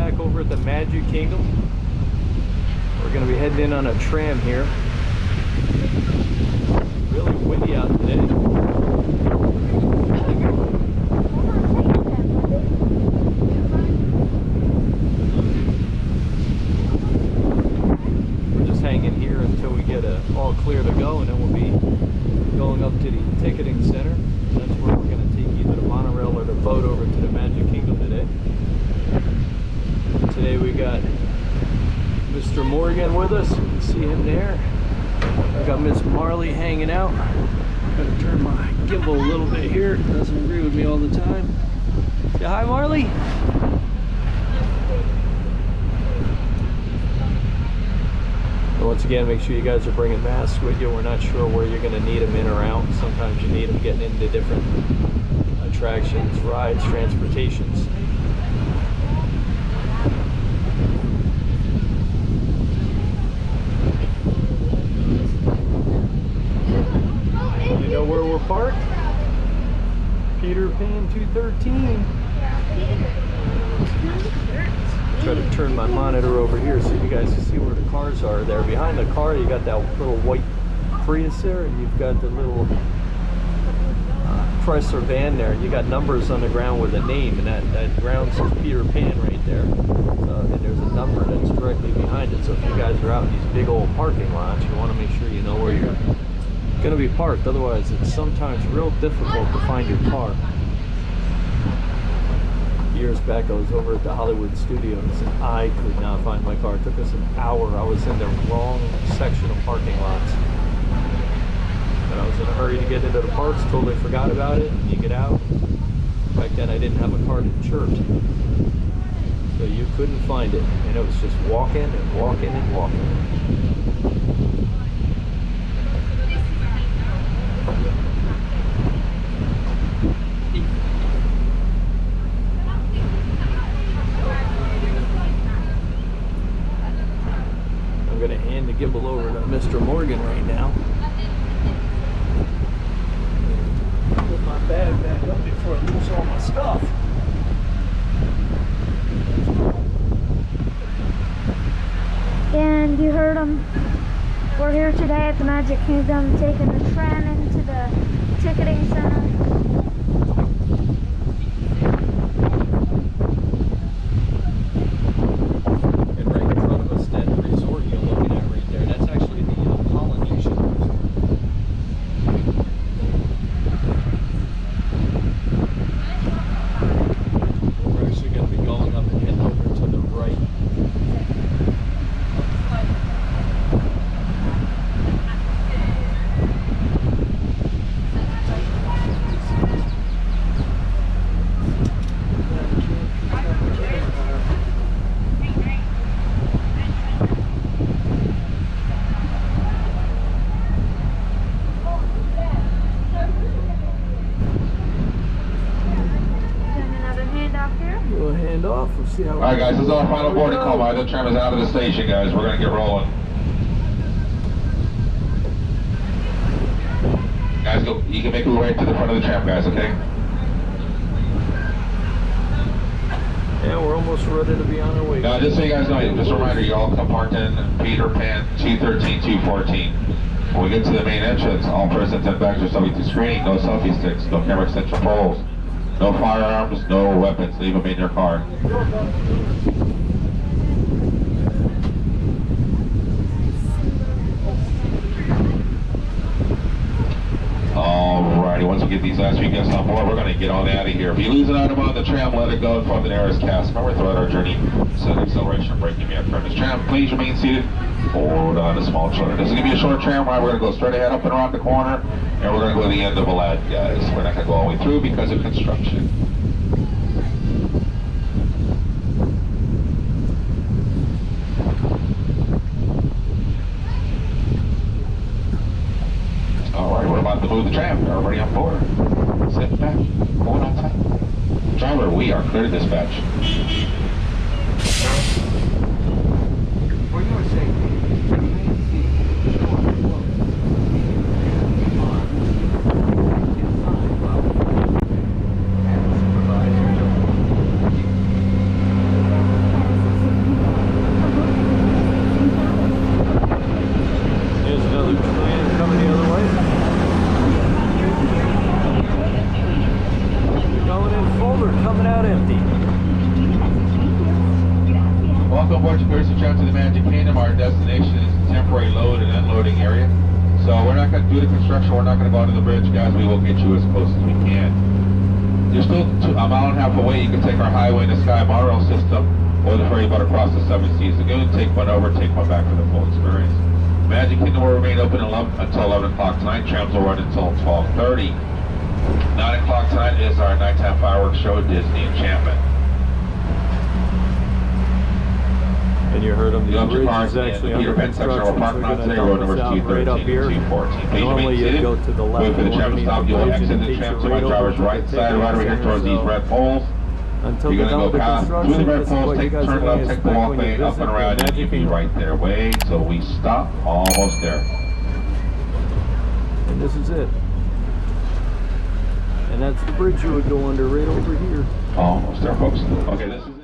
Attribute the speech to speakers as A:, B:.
A: back over at the Magic Kingdom. We're going to be heading in on a tram here. Really windy out today. We're just hanging here until we get all clear to go, and then we'll be going up to the ticketing center. That's where we're going to take either the monorail or the boat over to the Magic Kingdom today. Today we got Mr. Morgan with us. You can see him there. I got Miss Marley hanging out. Gotta turn my gimbal a little bit here. It doesn't agree with me all the time. Say hi, Marley. And once again, make sure you guys are bringing masks with you. We're not sure where you're going to need them in or out. Sometimes you need them getting into different attractions, rides, transportations. You know where we're parked? Peter Pan 213. Try to turn my monitor over here so you guys can see where the cars are there. Behind the car, you got that little white Prius there, and you've got the little Chrysler van there. You got numbers on the ground with a name, and that ground says Peter Pan right there. And there's a number that's directly behind it. So if you guys are out in these big old parking lots, you want to make sure you know where you're going to be parked. Otherwise, it's sometimes real difficult to find your car. Years back, I was over at the Hollywood Studios and I could not find my car. It took us an hour. I was in the wrong section of parking lots. And I was in a hurry to get into the parks, totally forgot about it. And you get out. Back then I didn't have a car to church. So you couldn't find it. And it was just walking and walking and walking. I'm going to hand the gimbal over to Mr. Morgan right now. Put my bag back up before I lose all my stuff.
B: And you heard them. We're here today at the Magic Kingdom, taking the tram into the ticketing center.
C: Alright guys, this is our final boarding call. The tram is out of the station, guys. We're going to get rolling. Guys, go. You can make your way to the front of the tram, guys, okay?
A: Yeah, we're almost ready to be on our way.
C: Now, just so you guys know, just a reminder, you all come parked in Peter Pan 213, 214. When we get to the main entrance, all persons and bags are subject to screening. No selfie sticks, no camera extension poles. No firearms, no weapons. Leave them in your car. Alrighty, once we get these last few guests on board, we're going to get on out of here. If you lose an item on the tram, let it go and form the nearest cast. Remember, throughout our journey, set acceleration and braking me from this tram. Please remain seated. Hold on to small children. This is going to be a short tram ride. We're going to go straight ahead up and around the corner, and we're going to go to the end of Aladdin, guys. We're not going to go all the way through because of construction. Alright, we're about to move the tram. Everybody on board. Sit back. Hold on tight. Driver, we are clear to dispatch.
D: For your safety, remain seated. Inside while and supervise your
C: Welcome aboard to Cruise Tram to the Magic Kingdom. Our destination is a temporary load and unloading area. So we're not going to do the construction. We're not going to go under the bridge, guys. We will get you as close as we can. You're still a mile and a half away. You can take our highway in the sky monorail system or the ferry boat across the 7 Seas Lagoon. Take one over, take one back for the full experience. Magic Kingdom will remain open until 11 o'clock tonight. Trams will run until 12:30. 9 o'clock tonight is our nighttime fireworks show, Disney Enchantment.
A: And you heard them, the
C: Go up to
A: bridge
C: cars
A: is
C: in
A: actually
C: the
A: under
C: Peter Pan section
A: construction,
C: of our
A: so
C: parking
A: we're
C: lot
A: going
C: today,
A: to
C: road
A: dump
C: numbers
A: this out right up
C: 213
A: here.
C: and 214. Please
A: Normally
C: remain
A: you'd
C: seated.
A: go to the left
C: Wait for the tram to
A: underneath
C: stop.
A: the
C: You'll
A: bridge
C: exit
A: and
C: the
A: it takes
C: tram
A: you
C: to my
A: right over
C: driver's
A: to the
C: right side,
A: ticketing
C: right over here
A: center.
C: towards these
A: So
C: red poles.
A: until
C: You're
A: they're
C: going to
A: done
C: go
A: with the
C: past through
A: construction,
C: the red
A: this is
C: poles,
A: what you
C: take
A: guys
C: turn
A: are going
C: left,
A: to
C: take the
A: expect when you
C: walkway up
A: visit
C: and
A: the
C: around, and
A: Magic
C: you'll be
A: Kingdom.
C: right there. Wait till we stop. Almost there.
A: And this is it. And that's the bridge you would go under right over here.
C: Almost there, folks. Okay, this is